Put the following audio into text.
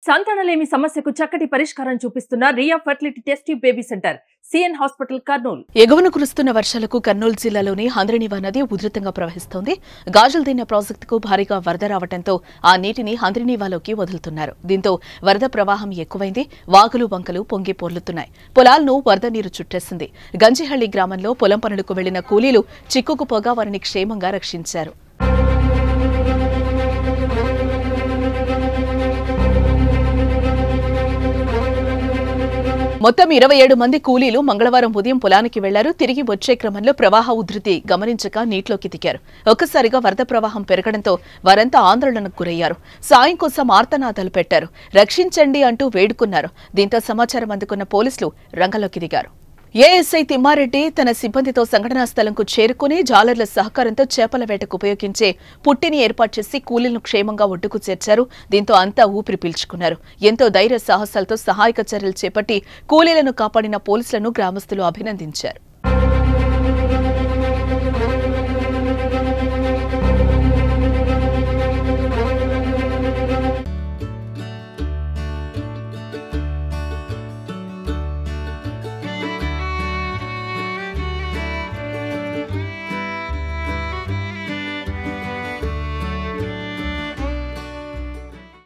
సంతానలేమి సమస్యకు చక్కటి పరిష్కారం చూపిస్తున్న Ria fertility test baby center CN hospital Kurnool. ఎగువన కురుస్తున్న వర్షాలకు కర్నూలు జిల్లాలోని హంద్రినీవా నది ఉధృతంగా ప్రవహిస్తోంది. గాజులదిన్న ప్రాజెక్టుకు భారీగా వరద రావడంతో ఆ నీటిని హంద్రినీవాలోకి వదులుతున్నారు. దీంతో వరద ప్రవాహం ఎక్కువైంది. వాగులు వంకలు పొంగి పొర్లుతున్నాయి. పొలాలను వరద నీరు చుట్టేసింది. గంజిహళ్లి గ్రామంలో పొలం పనులకు వెళ్లిన కూలీలు చిక్కుకుపోగా వారిని క్షేమంగా రక్షించారు. మొత్తం 27 మంది కూలీలు మంగళవారం ఉదయం పొలానికి వెళ్లారు. తిరిగి వచ్చే క్రమంలో ప్రవాహ ఉధృతి గమనించక నీటిలోకి దిగారు. ఒక్కసారిగా వరద ప్రవాహం పెరగడంతో వారంతా ఆందోళనకు గురయ్యారు. సాయం కోసం ఆర్తనాదాలు పెట్టారు. రక్షించండి అంటూ వేడుకున్నారు. దీంతో సమాచారం అందుకున్న పోలీసులు రంగంలోకి దిగారు. ఏఎస్ఐ తిమ్మారెడ్డి తన సిబ్బందితో సంఘటనా స్థలంకు చేరుకుని జాలర్ల సహకారంతో చేపల వేటకు ఉపయోగించే పుట్టిని ఏర్పాటు చేసి కూలీలను క్షేమంగా ఒడ్డుకు చేర్చారు. దీంతో అంతా ఊపిరి పీల్చుకున్నారు. ఎంతో ధైర్య సాహసాలతో సహాయక చర్యలు చేపట్టి కూలీలను కాపాడిన పోలీసులను గ్రామస్తులు అభినందించారు.